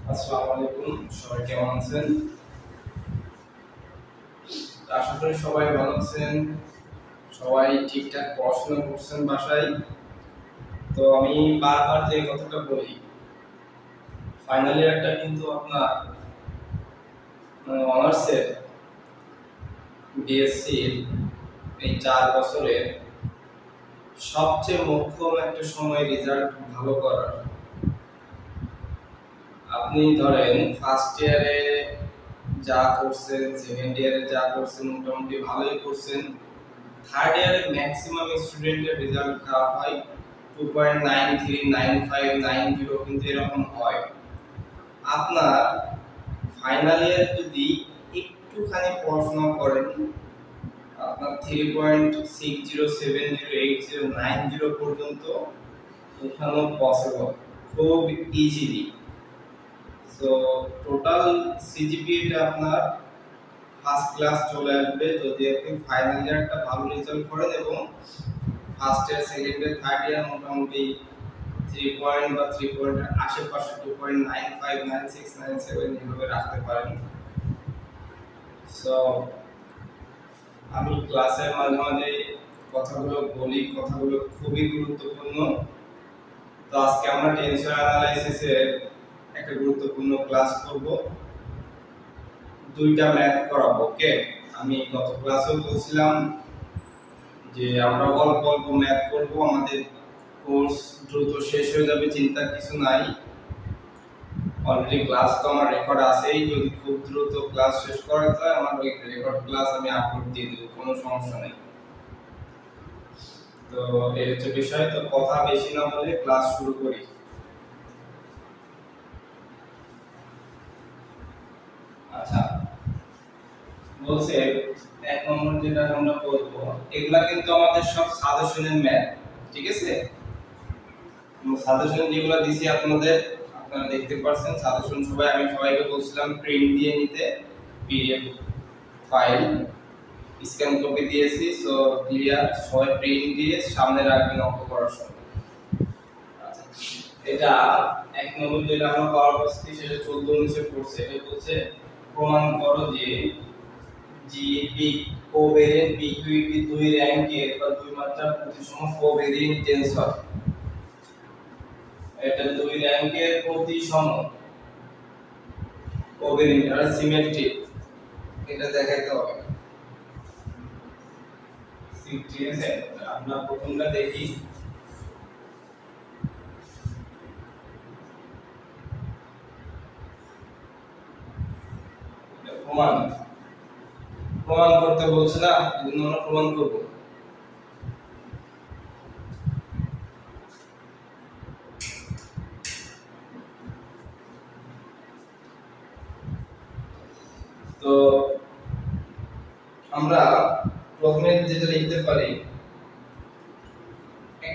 আসসালামু আলাইকুম, সবাই কেমন আছেন? আশা করি সবাই ভালো আছেন। সবাই ঠিকঠাক পড়াশোনা করছেন বাসায়। তো আমি বারবার যে কথাটা বলি, ফাইনাল ইয়ারটা কিন্তু আপনার অনার্সের বিএসসি এই 4 বছরের সবচেয়ে মোক্ষম একটা সময় রেজাল্ট ভালো করার। আপনি ধরেন ফার্স্ট ইয়ারে যা করছেন, সেকেন্ড ইয়ারে যা করছেন মোটামুটি ভালোই করছেন। থার্ড ইয়ারে ম্যাক্সিমাম স্টুডেন্টের রেজাল্ট খারাপ হয়, 2.93, 95, 90 কিন্তু এরকম হয়। আপনার ফাইনাল ইয়ার যদি একটুখানি পড়াশোনা করেন, আপনার 3.60, 70, 80, 90 পর্যন্ত উঠানো পসিবল খুব ইজিলি। সো টোটাল সিজিপিএটা আপনার ফার্স্ট ক্লাস চলে আসবে যদি আপনি ফাইনাল ইয়ারটা ভালো রেজাল্ট করেন এবং first year, second year, third year মোটামুটি 3 পয়েন্ট বা 3 পয়েন্টের আশেপাশে 2.95, 96, 97 এভাবে রাখতে পারেন। সো আমি ক্লাসের মাঝে মাঝে কথাগুলো বলি, কথাগুলো খুবই গুরুত্বপূর্ণ। তো আজকে আমরা টেনশন অ্যানালাইসিসের একটা গুরুত্বপূর্ণ ক্লাস করব, 2টা ম্যাথ করাবো। ওকে, আমি গত ক্লাসেও বলছিলাম যে আমরা অল্প অল্প ম্যাথ করব, আমাদের কোর্স দ্রুত শেষ হয়ে যাবে, চিন্তার কিছু নাই। অলরেডি ক্লাস তো আমার রেকর্ড আছেই, যদি খুব দ্রুত ক্লাস শেষ করা যায় আমার ওই রেকর্ড ক্লাস আমি আপলোড দিয়ে দেব, কোনো সমস্যা নেই। তো এই হচ্ছে বিষয়। তো কথা বেশি না বলে ক্লাস শুরু করি। আচ্ছা, বলছে 1 নম্বর যেটা আমরা করব, এগুলা কিন্তু আমাদের সব সাজেশনের ম্যাথ, ঠিক আছে? সাজেশন যেগুলো দিছি আপনাদের, আপনারা দেখতে পাচ্ছেন সাজেশন আমি সবাইকে বলছিলাম প্রিন্ট দিয়ে নিতে, পিডিএফ ফাইল স্ক্যান কপি দিয়েছি। সো ক্লিয়ার, সবাই প্রিন্ট দিয়ে সামনে রাখবেন অঙ্ক করার সময়। আচ্ছা, এটা 1 নম্বর যেটা আমরা পাওয়ার করছি সেটা 14 পড়ছে। এটা বলছে প্রমাণ করো যে জিপি কোভেরিয়েন্ট পিকিউইটি 2 র‍্যাঙ্কের বা 2 মাত্রার প্রতিসম কোভেরিয়েন্ট টেন্সর। এটা 2 র‍্যাঙ্কের প্রতিসম কোভেরিয়েন্ট আর সিমেট্রিক, এটা দেখাইতে হবে। ঠিক আছে, আমরা প্রথমটা দেখি। প্রমাণ প্রমাণ করতে বলছে না, এজন্য আমরা প্রমাণ করব। তো আমরা প্রথমে যেটা লিখতে পারি,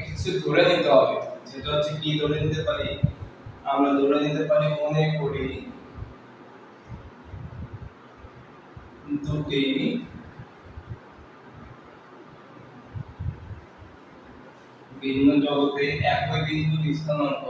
কিছু ধরে নিতে হবে। সেটা হচ্ছে কি ধরে নিতে পারি? আমরা ধরে নিতে পারি মনে করি দুটি ভিন্ন জগতে একই বিন্দুর স্থানাঙ্ক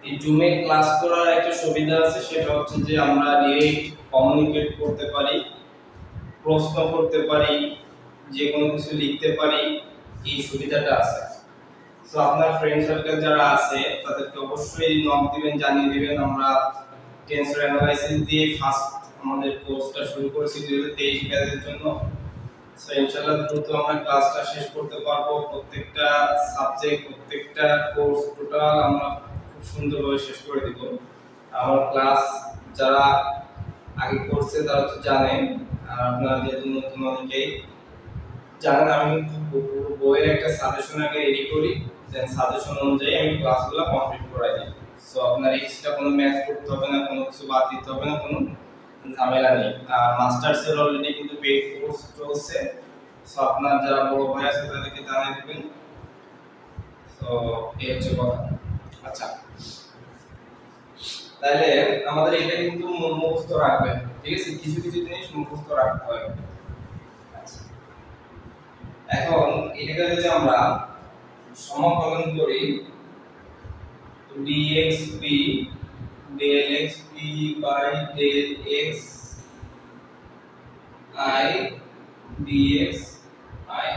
এই জুমে ক্লাস করার একটা সুবিধা আছে, সেটা হচ্ছে যে আমরা ডাইরেক্ট কমিউনিকেট করতে পারি, প্রশ্ন করতে পারি, যে কোনো কিছু লিখতে পারি, এই সুবিধাটা আছে। সো আপনার ফ্রেন্ড সার্কেল যারা আছে তাদেরকে অবশ্যই নক দিবেন, জানিয়ে দিবেন আমরা টেন্সর অ্যানালাইসিস দিয়ে ফার্স্ট আমাদের কোর্সটা শুরু করেছি 2023 ব্যাচের জন্য। সো ইনশাআল্লাহ দ্রুত আমরা ক্লাসটা শেষ করতে পারবো, প্রত্যেকটা সাবজেক্ট, প্রত্যেকটা কোর্স টোটাল আমরা খুব সুন্দরভাবে শেষ করে দিব। আমার ক্লাস যারা আগে করছে তারা তো জানেন, আর আপনারা যেহেতু নতুন অনেকেই জানেন, আমি কিন্তু বইয়ের একটা সাজেশন আগে রেডি করি, দেন সাজেশন অনুযায়ী আমি ক্লাসগুলো কমপ্লিট করাই দিই। সো আপনার এক্সট্রা কোনো ম্যাথ করতে হবে না, কোনো কিছু বাদ দিতে হবে না, কোনো ঝামেলা নেই। আর মাস্টার্স এর অলরেডি কিন্তু পেইড কোর্স চলছে, সো আপনার যারা বড় ভাই আছে তাদেরকে জানিয়ে দিবেন। তো এই হচ্ছে কথা। আচ্ছা, তাহলে আমাদের এটা কিন্তু মুখস্থ রাখবেন, ঠিক আছে? কিছু কিছু জিনিস মুখস্থ রাখতে হবে। আচ্ছা, এখন এটাকে যদি আমরা সমাকলন করি, dxp del xp by del x I dx I,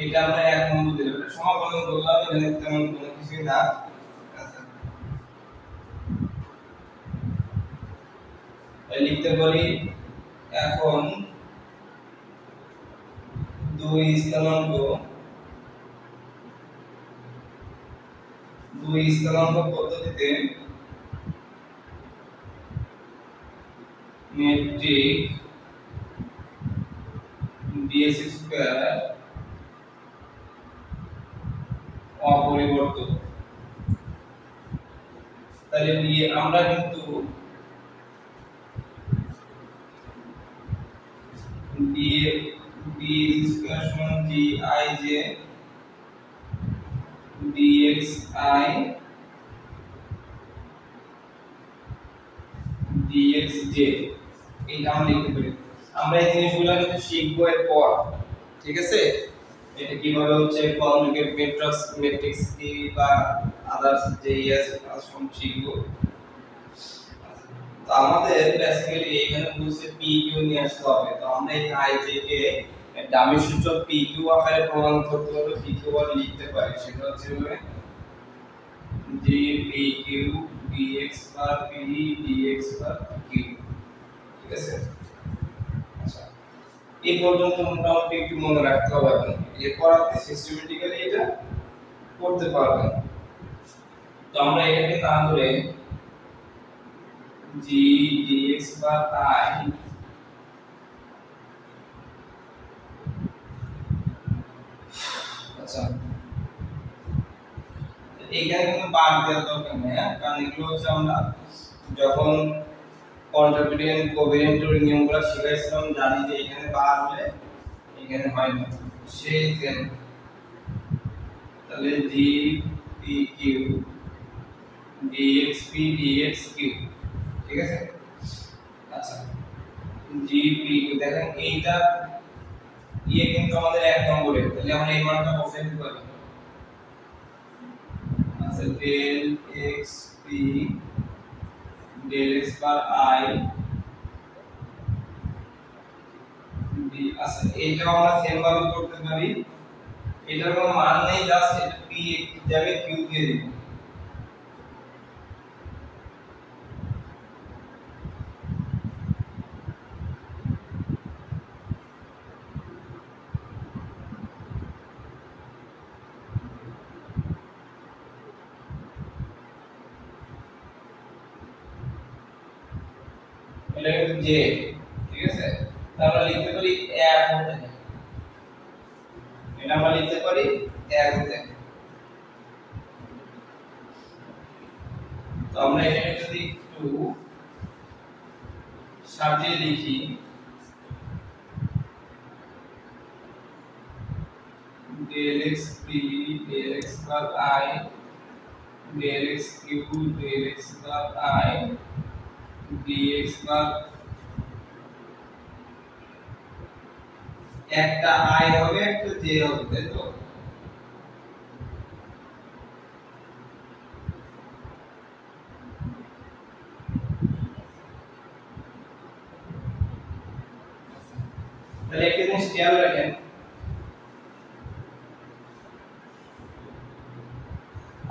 এটা আমরা এক নম্বর দিলাম, সমাকলন করলাম, এখানে তেমন কোনো কিছুই না। লিখতে পারি এখন 2 স্থানাঙ্ক পদ্ধতিতে মেট্রিক dx স্কয়ার অপরিবর্তিত। তাহলে দিয়ে আমরা কিন্তু dx স্কয়ার সমান gi j dx I dx j এটা আমরা লিখতে পারি। আমরা এই জিনিসগুলো কিন্তু শিখবো এরপর, ঠিক আছে? এটা কিভাবে হচ্ছে কনজুগেট ম্যাট্রিক্স কি বা আদার্স যে সব শিখবো। তো আমাদের বেসিক্যালি এখানে বলছে পি কিউ নিয়ে আসতে হবে। তো আমরা এই আই জে কে ডামি সূচক পি কিউ আকারে প্রমাণ করতে হবে, পি কিউ আর লিখতে পারি, সেটা হচ্ছে জি পি কিউ ডিএক্স বার পি ডিএক্স বার কিউ, ঠিক আছে? আচ্ছা, এই পর্যন্ত মোটামুটি একটু মনে রাখতে হবে। এখন এরপর আপনি সিস্টেমেটিক্যালি এটা করতে পারবেন। তো আমরা এটাকে না ধরে g dx বার I, আচ্ছা এখানে কোনো বার দেওয়ার দরকার নেই, কারণ এগুলো হচ্ছে আমরা যখন কন্ট্রিবিউটেন্ট কোভ্যালেন্টের নিয়মগুলো শিখাইছিলাম জানি যে এখানে বার হলে এখানে হয় না, সেই সেম। তাহলে g p q dx p dx q, ঠিক আছে? আচ্ছা, g p q দেখেন এইটা কিন্তু আমাদের এক নম্বরে, তাহলে আমরা এই মানটা বসাইতে পারি। আচ্ছা, del x p del x bar I d, আচ্ছা এইটাও আমরা সেম ভাবে করতে পারি। এটার কোনো মান নেই, জাস্ট এটা p জায়গায় q দিয়ে দিব। এটা কিন্তু j, ঠিক আছে? তাহলে লিখতে পারি 1 হতে, এটা আমরা লিখতে পারি 1 হতে। তো আমরা এখানে যদি একটু সাজিয়ে লিখি, del x p del x bar I del x q del x bar I dx বার, একটা I হবে একটা j হবে, তাই তো? তাহলে একটা জিনিস খেয়াল রাখেন,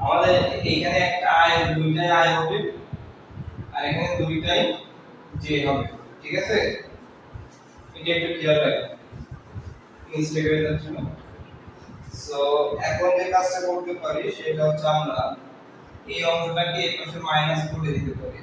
আমাদের এখানে একটা I, দুইটাই I হবে, আর এখানে দুইটাই j হবে, ঠিক আছে? এটা একটু খেয়াল রাখেন, মিস্টেক হয়ে যাচ্ছে না। সো এখন যে কাজটা করতে পারি সেটা হচ্ছে আমরা এই অংশটাকে এই পাশে মাইনাস করে দিতে পারি।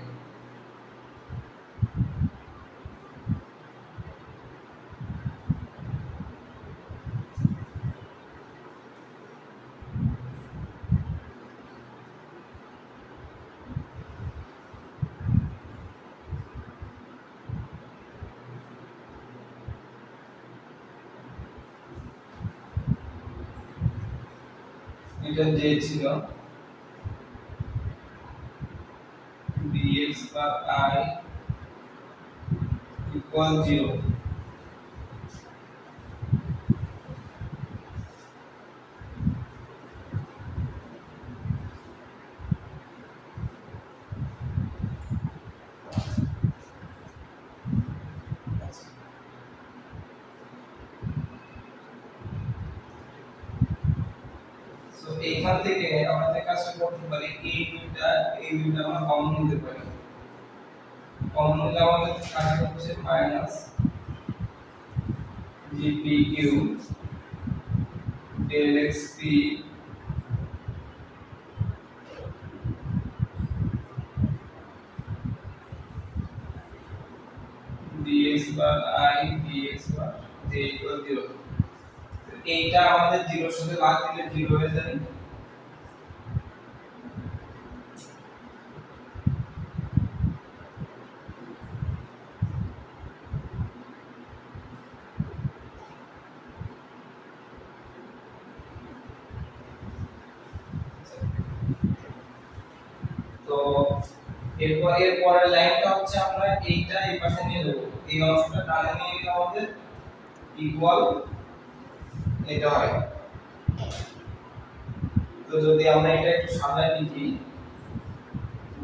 এটা যে ছিল dx bar I equal 0। So এখান থেকে আমরা যে কাজটা করতে পারি এই দুইটা আমরা কমন নিতে পারি। কমন নিলে আমাদের কাজটা হচ্ছে minus gpq del xp dx bar I dx bar j equal 0। এইটা আমাদের 0 এর সাথে ভাগ দিলে 0 হয়ে যায়। তো এর পরের লাইনটা হচ্ছে আমরা এইটা এই পাশে নিয়ে দেব, এই অংশটা ডানে নিয়ে গেলে আমাদের ইকুয়াল এটা হয়। তো যদি আমরা এটা একটু সাজায় লিখি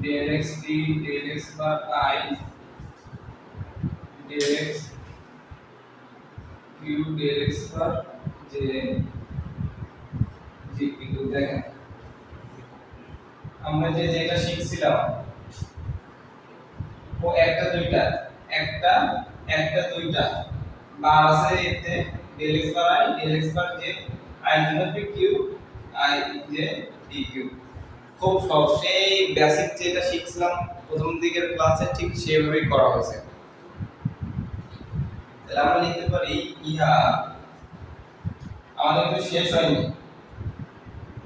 del xp del x bar I del x q del x bar j gp দেখেন আমরা যেটা শিখছিলাম ও একটা দুইটা বার আছে এতে del x bar I del x bar j I জন্য q I j dq। খুব সহজ, সেই বেসিক যেটা শিখছিলাম প্রথম দিকের ক্লাসে ঠিক সেভাবেই করা হয়েছে। তাহলে আমরা লিখতে পারি ইহা আমাদের কিন্তু শেষ হয়নি,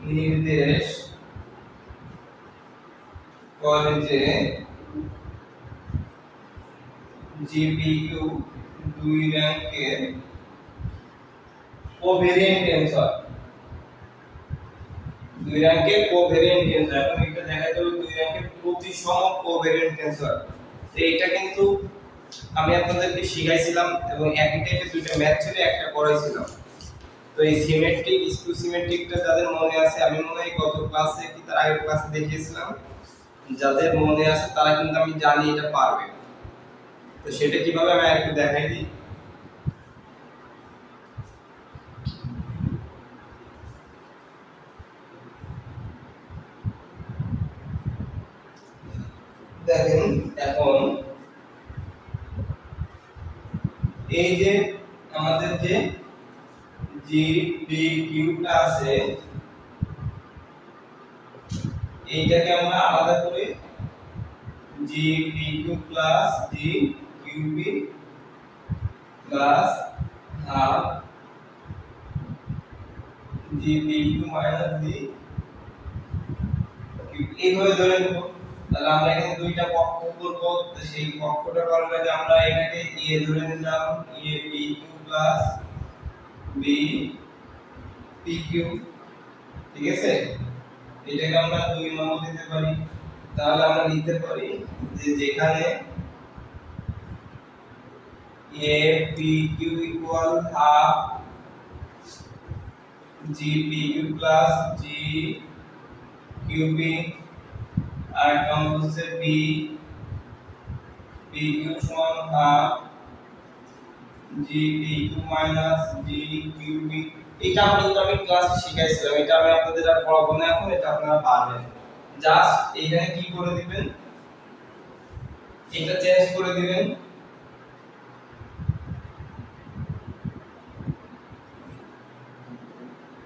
নির্দেশ করে যে GPQ দুই র্যাঙ্কের কোভেরিয়েন্ট টেনসর, দুই র্যাঙ্কের কোভেরিয়েন্ট টেনসর। এখন এটা দেখাতে হবে দুই র্যাঙ্কের প্রতিসম কোভেরিয়েন্ট টেনসর। তো এটা কিন্তু আমি আপনাদেরকে শিখাইছিলাম এবং একই টাইপের দুইটা ম্যাথ ছিল, একটা করাইছিলাম। তো এই সিমেট্রিক স্কিউ সিমেট্রিকটা যাদের মনে আছে, আমি মনে হয় গত ক্লাসে কি তার আগের ক্লাসে দেখিয়েছিলাম, যাদের মনে আছে তারা কিন্তু আমি জানি এটা পারবে। তো সেটা কিভাবে আমি একটু দেখাই দিই। দেখেন এখন এই যে আমাদের যে GPQটা আছে এইটাকে আমরা আলাদা করে GPQ plus GQP plus half GPQ minus GQP এইভাবে ধরে নেব। তাহলে আমরা এখানে দুইটা পক্ষ করব, তো সেই পক্ষটা করার আগে আমরা এটাকে a ধরে নিলাম, a pq plus b pq, ঠিক আছে। এটাকে আমরা 2 নম্বর দিতে পারি। তাহলে আমরা লিখতে পারি যে যেখানে a pq equal half g pq plus g qp আর কম হচ্ছে b pq সমান half g pq minus g qp। এটা আমি ক্লাসে শিখাইছিলাম, এটা আমি আপনাদের আর পড়াবো না এখন, এটা আপনারা পারবেন। জাস্ট এখানে কি করে দিবেন, এটা চেঞ্জ করে দিবেন,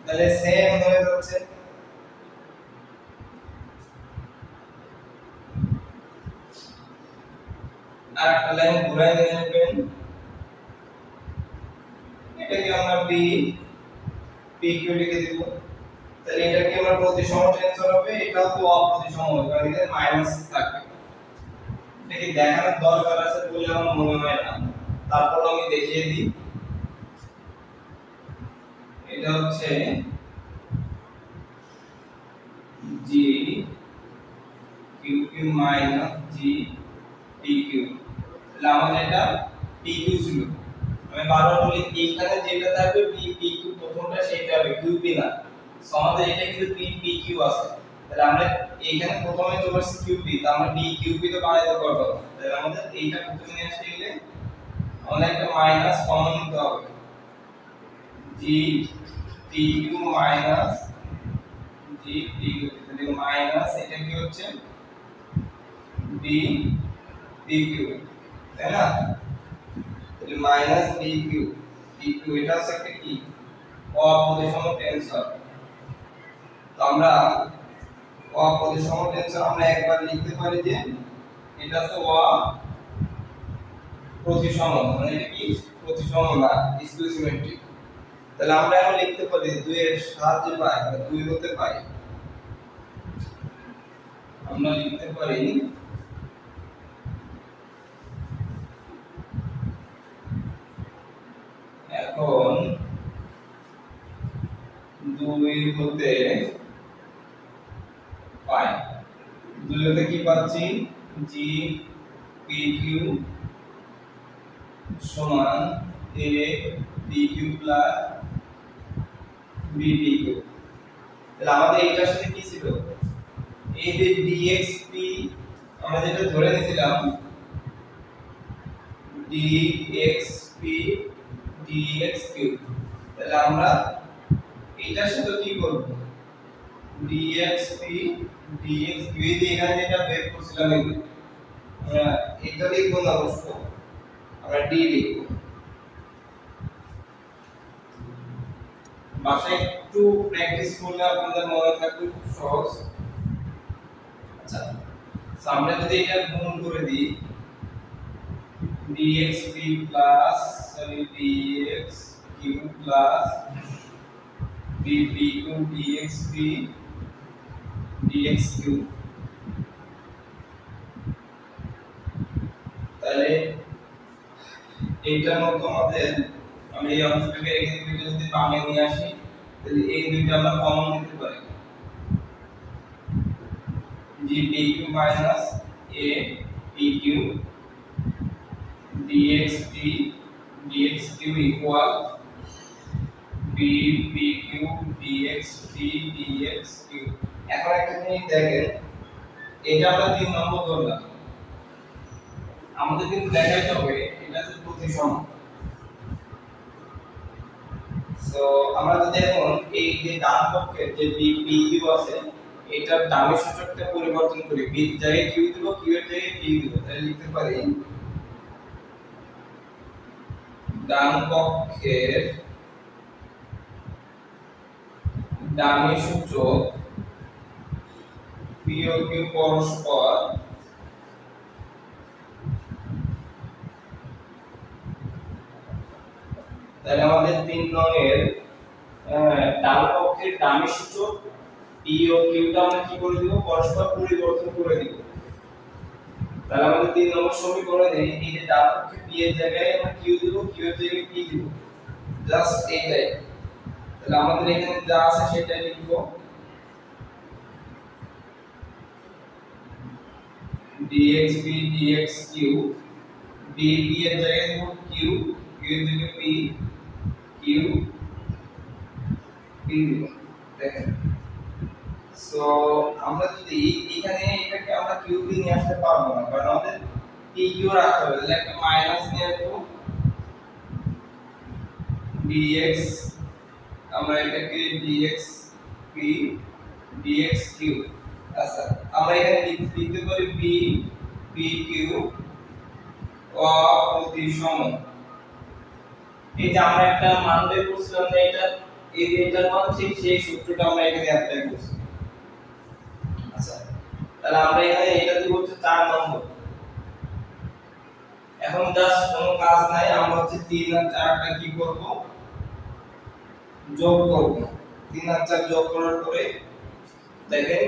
তাহলে সেম হয়ে যাচ্ছে। আর একটা লাইন ঘুরাই দিয়ে নেবেন, এটাকে আমরা b pq লিখে দিব। তাহলে এটাকে আমরা প্রতিসম টেনসর হবে, এটাও তো অপ্রতিসম হবে কারণ এখানে মাইনাস থাকবে। এটা কি দেখানোর দরকার আছে বলে আমার মনে হয় না, তারপর আমি দেখিয়ে দিই। এটা হচ্ছে G Q Q minus G P Q. তাহলে আমাদের এটা পি কিউ ছিল। আমি বারবার বলি এখানে যেটা থাকবে পি পি কিউ প্রথমটা সেটা হবে কিউ পি না। সো আমাদের এটা কিন্তু পি পি কিউ আছে। তাহলে আমরা এখানে প্রথমে চলে আসছে কিউ পি, তাহলে আমরা ডি কিউ পি তো বানাইতে পারবো না। তাহলে আমাদের এইটা প্রথমে নিয়ে আসতে গেলে আমাদের একটা মাইনাস কমন নিতে হবে। G P Q minus G P Q, তাহলে মাইনাস এটা কি হচ্ছে বি পি কিউ, তাই না? তাহলে minus B Q P Q এটা হচ্ছে একটা কি অপ্রতিসম টেনসর। তো আমরা অপ্রতিসম টেনসর আমরা একবার লিখতে পারি যে এটা হচ্ছে অপ্রতিসম, মানে এটা কি প্রতিসম না, স্কিউসিমেট্রিক। তাহলে আমরা এখন লিখতে পারি 2 এর সাহায্যে পাই বা 2 হতে পাই, আমরা লিখতে পারি এখন 2 হতে পাই। 2 হতে কি পাচ্ছি জি পি কিউ সমান a P Q plus B P Q. তাহলে আমাদের এইটার সাথে কি ছিল এই যে dxp আমরা যেটা ধরে নিয়েছিলাম dxp dxq। তাহলে আমরা এইটার সাথে কি করব dxp dxq দিয়ে এখানে যেটা বের করছিলাম এটা লিখব না, অবশ্য আমরা d লিখব। বাসায় একটু প্র্যাকটিস করলে আপনাদের মনে থাকবে, খুব সহজ। আচ্ছা আমরা যদি এটা গুণ করে দিই dxp plus dxq plus bpq dxp dxq, তাহলে এইটার মতো আমাদের আমি এই অংশটাকে রেখে দিই, যদি বামে নিয়ে আসি তাহলে এই দুইটা আমরা কমন নিতে পারি gpq minus a pq dxp dxq equal bpq dxp dxq। এখন একটা জিনিস দেখেন, এটা আমরা 3 নম্বর ধরলাম, আমাদের কিন্তু দেখাইতে হবে এটা হচ্ছে প্রতিসম। সো আমরা যদি এখন এই যে ডান পক্ষের যে bpq আছে এটার দামি সূচকটা পরিবর্তন করি, b এর জায়গায় q দিব, q এর জায়গায় p দিব, তাহলে লিখতে পারি ডান পক্ষের দামি সূচক p ও q পরস্পর তাহলে আমাদের 3 নংয়ের ডান পক্ষের দামি সূচক p ও q টা আমরা কি করে দিব পরস্পর পরিবর্তন করে দিব। তাহলে আমাদের 3 নম্বর সমীকরণে এই যে ডান পক্ষে p এর জায়গায় আমরা q দিব, q এর জায়গায় p দিব, জাস্ট এইটাই। তাহলে আমাদের এখানে যা আছে সেটাই লিখব dxp dxq bp এর জায়গায় দেব q, q এর জায়গায় p, q p দিব। দেখেন সো আমরা যদি এখানে এটাকে আমরা q p নিয়ে আসতে পারবো না, কারণ আমাদের p q রাখতে হবে। তাহলে একটা মাইনাস নিয়ে আসবো dx, আমরা এটাকে dxp dxq। আচ্ছা আমরা এখানে লিখতে পারি b pq অপ্রতিসম। এই যে আমরা একটা মান বের করছিলাম না, এটা এই এটার মান ঠিক সেই সূত্রটা আমরা এখানে অ্যাপ্লাই করছি। আচ্ছা তাহলে আমরা এখানে এটা দিব হচ্ছে 4 নম্বর। এখন জাস্ট কোনো কাজ নাই, আমরা হচ্ছে 3 আর 4টা কি করব যোগ করব। 3 আর 4 যোগ করার পরে দেখেন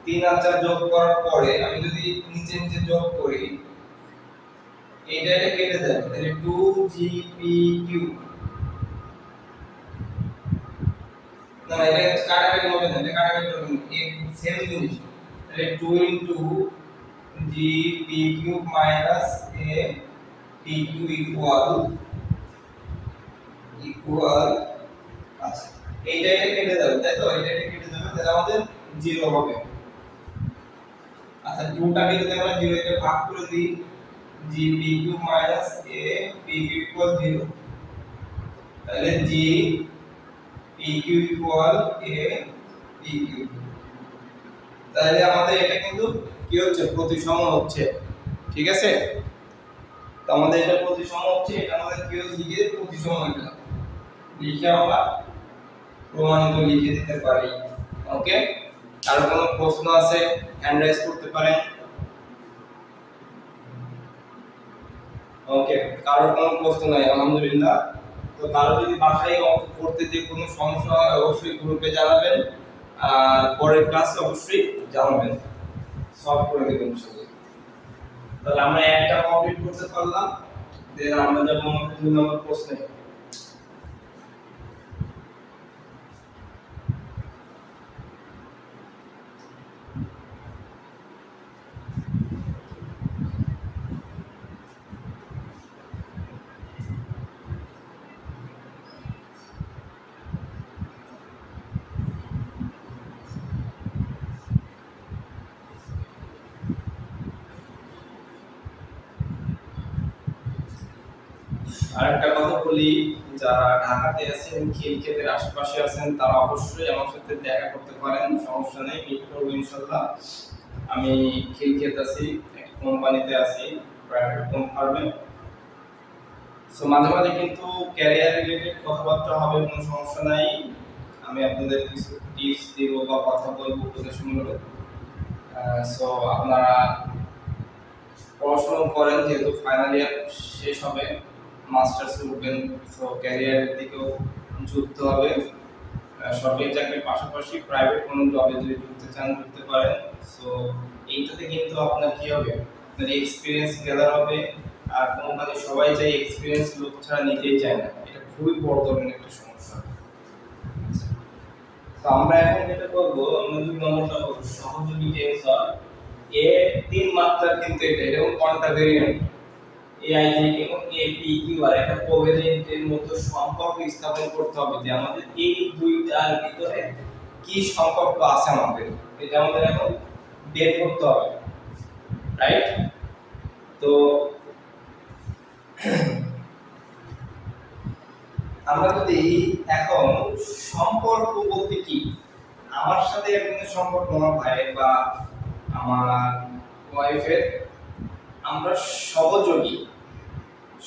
3 আর 4 যোগ করার পরে আমি যদি নিচে নিচে যোগ করি এটা কেটে যাবে, তাহলে 2gpq না এটা কাটাকাটি হবে না, এটা কাটাকাটি হবে না, এই সেম জিনিস। তাহলে 2 into G P cube minus A P Q equal আচ্ছা এইটা এটা কেটে যাবে তাই তো, এটা এটা কেটে যাবে, তাহলে আমাদের 0 হবে। আচ্ছা 2 টা কেটে আমরা 0 তে ভাগ করে দিই, G P cube minus A P Q equal 0, তাহলে G P Q equal A P Q. তাহলে আমাদের এটা কিন্তু কি হচ্ছে, প্রতিসম হচ্ছে, ঠিক আছে। তো আমাদের এটা প্রতিসম হচ্ছে, এটা আমাদের কি লিখে প্রতিসম এটা লিখে আমরা প্রমাণিত লিখে দিতে পারি। ওকে, আর কোনো প্রশ্ন আছে হ্যান্ড রাইজ করতে পারেন। ওকে, কারো কোনো প্রশ্ন নাই আলহামদুলিল্লাহ। তো কারো যদি বাসায় অঙ্ক করতে যে কোনো সমস্যা হয় অবশ্যই গ্রুপে জানাবেন, আর পরের ক্লাসে অবশ্যই জানাবেন, সলভ করে দেব ইনশাআল্লাহ। তাহলে আমরা একটা কমপ্লিট করতে পারলাম, দেন আমরা যাব 2 নম্বর প্রশ্নে। আরেকটা কথা বলি, যারা ঢাকাতে আছেন, খিলক্ষেতের আশেপাশে আছেন, তারা অবশ্যই আমার সাথে দেখা করতে পারেন, সমস্যা নেই, মিট করব ইনশাআল্লাহ। আমি খিলক্ষেত আছি, একটা কোম্পানিতে আছি, প্রাইভেট ফার্মে। সো মাঝে মাঝে কিন্তু ক্যারিয়ার রিলেটেড কথাবার্তা হবে, কোনো সমস্যা নাই। আমি আপনাদের কিছু টিপস দিব বা কথা বলবো উপদেশমূলক। সো আপনারা পড়াশোনা করেন, যেহেতু ফাইনাল ইয়ার শেষ হবে, মাস্টার্স উঠবেন, সো ক্যারিয়ারের দিকেও যুক্ত হবে। সরকারি চাকরির পাশাপাশি প্রাইভেট কোনো জবে যদি ঢুকতে চান ঢুকতে পারেন। সো এইটাতে কিন্তু আপনার কি হবে, আপনার এক্সপিরিয়েন্স গ্যাদার হবে, আর কোম্পানি সবাই চাই এক্সপিরিয়েন্স লোক ছাড়া নিতেই চায় না, এটা খুবই বড় ধরনের একটা সমস্যা। তো আমরা এখন যেটা করবো, আমরা 2 নম্বরটা করব সহযোগী টেনসর। এ 3 মাত্রার কিন্তু এটা এরকম কোয়ান্টা ভেরিয়েন্ট এআই এবং এপিকিউ, আর এটা কোভেরিয়েন্টের মধ্যে সম্পর্ক স্থাপন করতে হবে যে আমাদের এই দুইটার ভিতরে কি সম্পর্ক আছে, আমাদের এটা আমাদের এখন বের করতে হবে, রাইট। তো আমরা যদি এখন সম্পর্ক বলতে কি, আমার সাথে একজনের সম্পর্ক, আমার ভাইয়ের বা আমার ওয়াইফের, আমরা সহযোগী।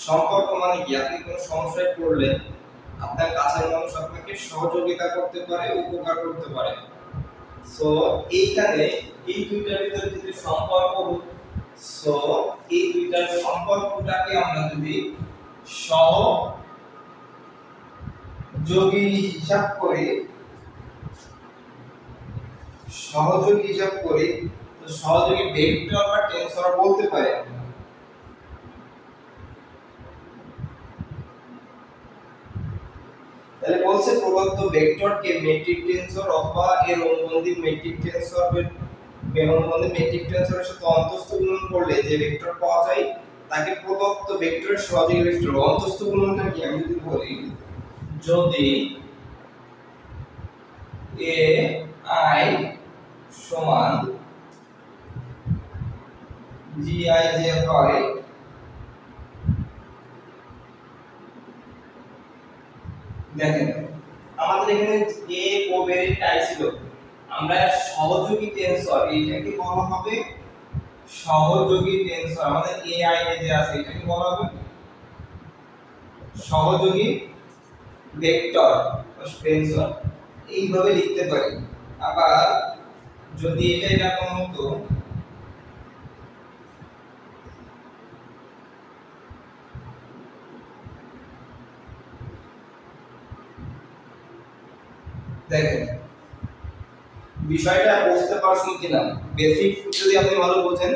সম্পর্ক মানে কি, আপনি কোনো সমস্যায় পড়লেন, আপনার কাছের মানুষ আপনাকে সহযোগিতা করতে পারে, উপকার করতে পারে। সো এইখানে এই দুইটার ভিতরে যদি সম্পর্ক, সো এই দুইটার সম্পর্কটাকে আমরা যদি সহযোগী হিসাব করি, তো সহযোগী ভেক্টর বা টেনসর বলতে পারি। তাহলে বলছে প্রদত্ত ভেক্টরকে মেট্রিক টেনসর অথবা এর অনুবন্ধী মেট্রিক টেনসরের সাথে অন্তস্থ গুণন করলে যে ভেক্টর পাওয়া যায় তাকে প্রদত্ত ভেক্টরের সহযোগী ভেক্টর। অন্তস্থ গুণনটা কি, আমি যদি বলি, যদি এ আই সমান জি আই জে হয়, দেখেন আমাদের এখানে এ কোভেরিয়েন্ট আই ছিল, আমরা সহযোগী টেনসর এটাকে বলা হবে সহযোগী টেনসর। আমাদের এ আই এ যে আছে এটাকে বলা হবে সহযোগী ভেক্টর টেনসর, এইভাবে লিখতে পারি। আবার যদি এটা এরকম হতো, দেখেন বিষয়টা বুঝতে পারছেন কিনা, বেসিক যদি আপনি ভালো বোঝেন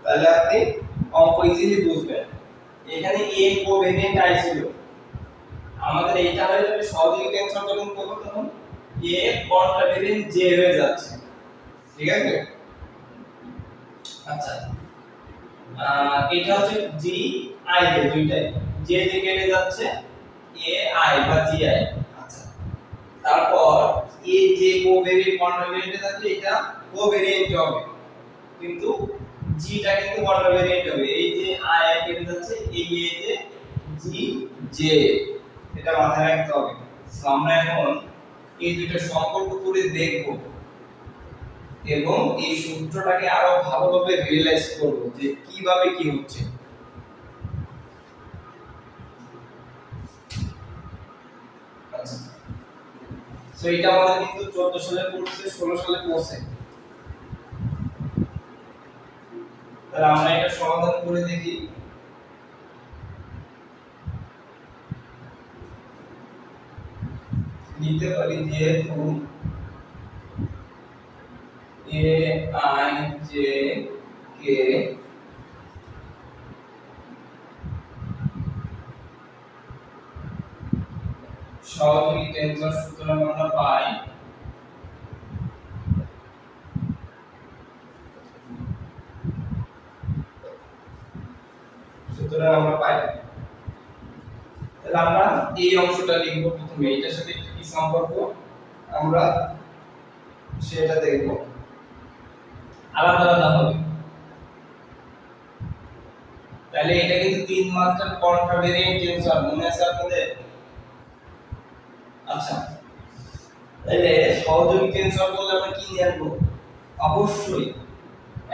তাহলে আপনি অঙ্ক ইজিলি বুঝবেন। এখানে এ কোভেরিয়েন্ট আই ছিল, আমাদের এইটা হয়ে যাবে সহযোগী টেনসর যখন করব তখন এ কন্ট্রাভেরিয়েন্ট জে হয়ে যাচ্ছে, ঠিক আছে। আচ্ছা এটা হচ্ছে জি আই তে দুইটাই জে যে কেটে যাচ্ছে এ আই বা জি আই। আচ্ছা তারপর এ যে কোভেরিয়েন্ট কন্ট্রাভেরিয়েন্টে থাকলে এটা কোভেরিয়েন্ট হবে, কিন্তু জিটা কিন্তু কন্ট্রাভেরিয়েন্ট হবে। এই যে আই আই কেটে যাচ্ছে এই যে জি জে, এটা মাথায় রাখতে হবে। সো আমরা এখন এই দুটো সম্পর্ক করে দেখব এবং এই সূত্রটাকে আরো ভালোভাবে রিয়েলাইজ করব যে কিভাবে কি হচ্ছে। আচ্ছা সো এটা আমাদের কিন্তু 14 সালে পড়ছে 16 সালে পড়ছে, তাহলে আমরা এটা সমাধান করে দেখি। লিখতে পারি যেহেতু এ আই জে কে সহযোগী টেনসর, সুতরাং আমরা পাই তাহলে আমরা এই অংশটা লিখব প্রথমে, এটার সাথে কি সম্পর্ক আমরা সেটা দেখব, আলাদা আলাদা হবে। তাহলে এটা কিন্তু তিন মাত্রার কন্ট্রাভেরিয়েন্ট টেনসর, মনে আছে আপনাদের? আচ্ছা তাহলে সহযোগী টেনসর বললে আমরা কি নিয়ে আসবো? অবশ্যই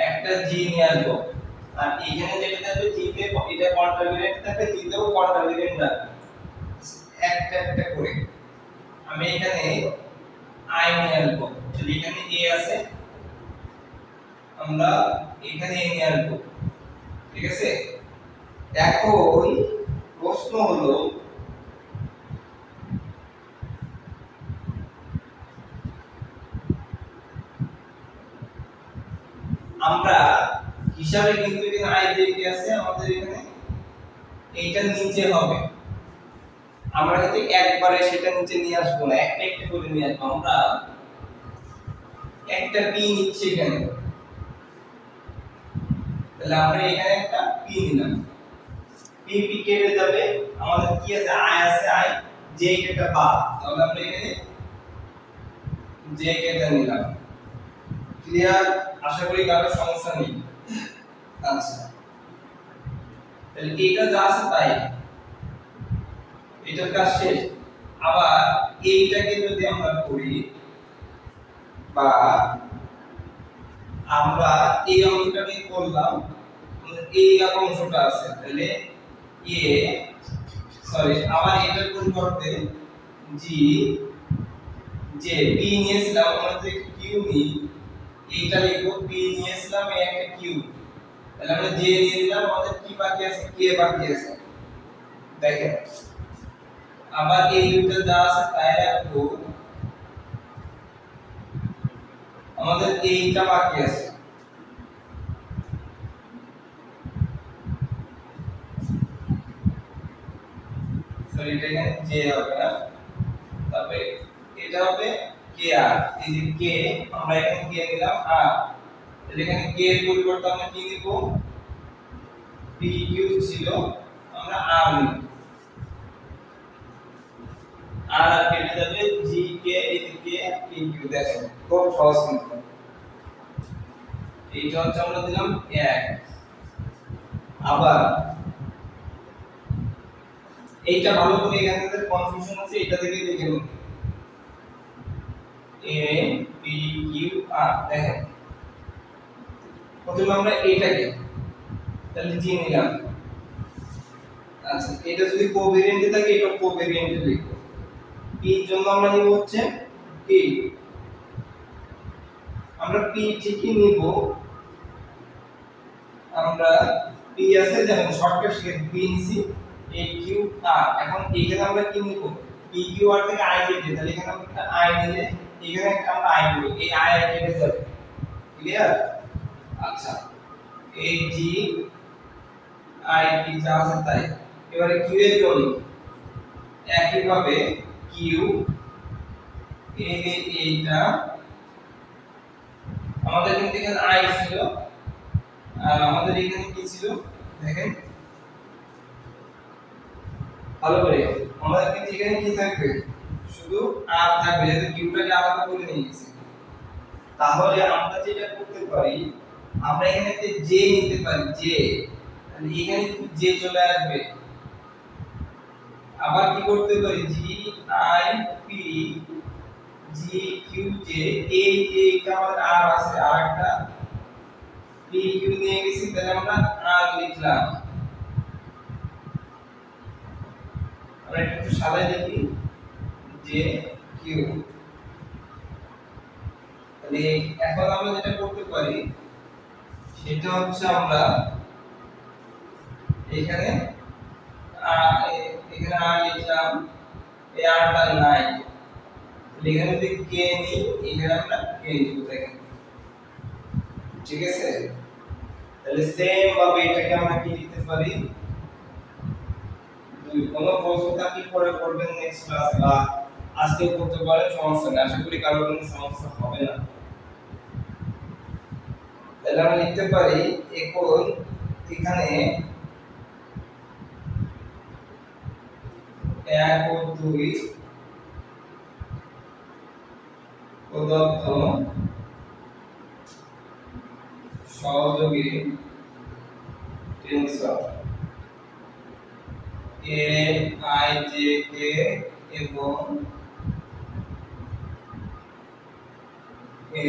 একটা জি নিয়ে আসবো। আর এখানে যেটা থাকবে জি তে এটা কন্ট্রাভেরিয়েন্ট থাকবে, জি তেও কন্ট্রাভেরিয়েন্ট থাকবে, একটা একটা করে। আমি এখানে আই নিয়ে আসবো, তাহলে এখানে এ আছে, আমরা এখানে এ নিয়ে আসবো, ঠিক আছে। এখন প্রশ্ন হলো আমরা হিসাবে কিন্তু এখানে আই দেখে আছে, আমাদের এখানে এইটা নিচে হবে, আমরা কিন্তু একবারে সেটা নিচে নিয়ে আসবো না, একটা একটা করে নিয়ে আসবো। আমরা একটা পি নিচ্ছি এখানে, তাহলে আমরা এখানে একটা পি নিলাম, পি পি কেটে যাবে, আমাদের কি আছে আই আছে, আই জে কেটে বাদ, তাহলে আমরা এখানে জে কেটে নিলাম। ক্লিয়ার? আশা করি কারো সমস্যা নেই। আচ্ছা তাহলে এটা যা আছে তাই, এটার কাজ শেষ। আবার এইটাকে যদি আমরা করি বা আমরা এই অংশটাকে করলাম, এই অংশটা আছে, তাহলে এ সরি আবার এটার পরিবর্তে জি যে পি নিয়েছিলাম, আমরা যদি কিউ নিই এইটা লিখবো, পি নিয়েছিলাম এই একটা কিউ, তাহলে আমরা জে নিয়ে নিলাম, আমাদের কি বাকি আছে? কে বাকি আছে। দেখেন আবার এই দুটো যা আছে তাই রাখবো, আমাদের এইটা বাকি আছে, সরি এটা এখানে জে হবে না, তবে এটা হবে কে আর, এই যে কে আমরা এখানে কে নিলাম আর, তাহলে এখানে কে এর পরিবর্তে আমরা কি নিব? পি কিউ ছিল, আমরা আর নিব, আর কেটে যাবে জি কে এদিকে পি কিউ। দেখেন খুব সহজ কিন্তু, এইটা হচ্ছে আমরা দিলাম 1। আবার এইটা ভালো করে এখানে যে কনফিউশন আছে এটা থেকে দেখে নিন, এ পি কিউ আর। দেখেন প্রথমে আমরা এইটাকে তাহলে জি নিলাম, আচ্ছা এটা যদি কোভেরিয়েন্টে থাকে এটা কোভেরিয়েন্টে লিখব, পি এর জন্য আমরা নিব হচ্ছে পি, আমরা পি ঠিকই নিব, আমরা পি আছে যেমন শর্টকাট শিখে পি নিছি, এই কিউ আর। এখন এখানে আমরা কি নিব? পি কিউ আর থেকে আই কেটে, তাহলে এখানে আমরা একটা আই নিলে এখানে একটা আমরা আই নিব, এই আই কেটে যাবে। ক্লিয়ার? আচ্ছা এই জি আই পি যা আছে তাই। এবারে কিউ এর জন্য একই ভাবে কিউ এই যে এইটা আমাদের কিন্তু এখানে আই ছিল আর আমাদের এখানে কি ছিল দেখেন ভালো করে আমাদের কিন্তু এখানে কি থাকবে শুধু আর থাকবে যেহেতু কিউটাকে আলাদা করে নিয়ে গেছি তাহলে আমরা যেটা করতে পারি আমরা এখানে একটা জে নিতে পারি জে তাহলে এখানে জে চলে আসবে আবার কি করতে পারি G I P G Q J এই যে এটা আমাদের আর আছে আর একটা পি কিউ নিয়ে গেছি তাহলে আমরা আর লিখলাম আমরা একটু সাজাই দেখি জে কিউ তাহলে এখন আমরা যেটা করতে পারি সেটা হচ্ছে আমরা এখানে এখানে আর লিখলাম এই আরটা নাই এখানে যদি কে নি এখানে আমরা কে নিব দেখেন ঠিক আছে তাহলে সেম ভাবে এটাকে আমরা কি লিখতে পারি দুই কোন প্রশ্ন থাকলে পরে করবেন নেক্সট ক্লাসে বা আজকে করতে পারেন সমস্যা নেই আশা করি কারোর কোনো সমস্যা হবে না তাহলে আমরা লিখতে পারি এখন এখানে 1 ও 2 প্রদত্ত সহযোগী tensor A I J K এবং এ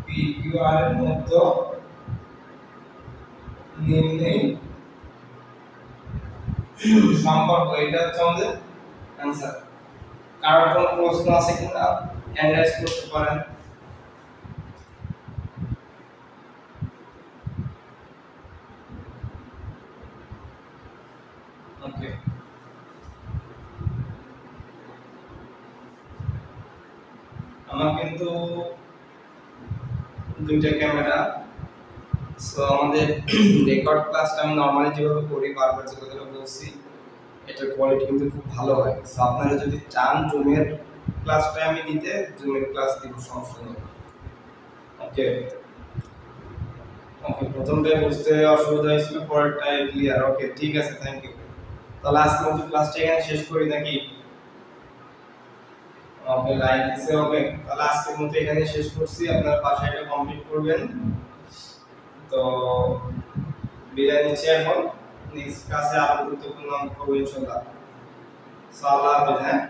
পি কিউ আর এর মধ্যে নিম্নে সম্পর্ক এটা হচ্ছে আমাদের आंसर কারণ কোন প্রশ্ন আছে কিনা অ্যানালাইজ করতে পারেন ওকে আমার কিন্তু দুইটা ক্যামেরা সো আমাদের রেকর্ড ক্লাসটা আমি নরমালি যেভাবে করি বারবার যে কথাটা বলছি এটার কোয়ালিটি কিন্তু খুব ভালো হয় সো আপনারা যদি চান জুমের ক্লাসটা আমি দিতে জুমের ক্লাস দিব সমস্যা নেই ওকে ওকে প্রথমটা বুঝতে অসুবিধা হয়েছিল পরেরটাই ক্লিয়ার ওকে ঠিক আছে থ্যাংক ইউ তাহলে আজকে মতো ক্লাসটা এখানে শেষ করি নাকি ওকে লাইক দিছে ওকে তাহলে আজকের মতো এখানে শেষ করছি আপনারা বাসায় এটা কমপ্লিট করবেন তো বিদায় নিচ্ছি এখন নেক্সট ক্লাসে আরো গুরুত্বপূর্ণ অঙ্ক করব ইনশাআল্লাহ সালাম হ্যাঁ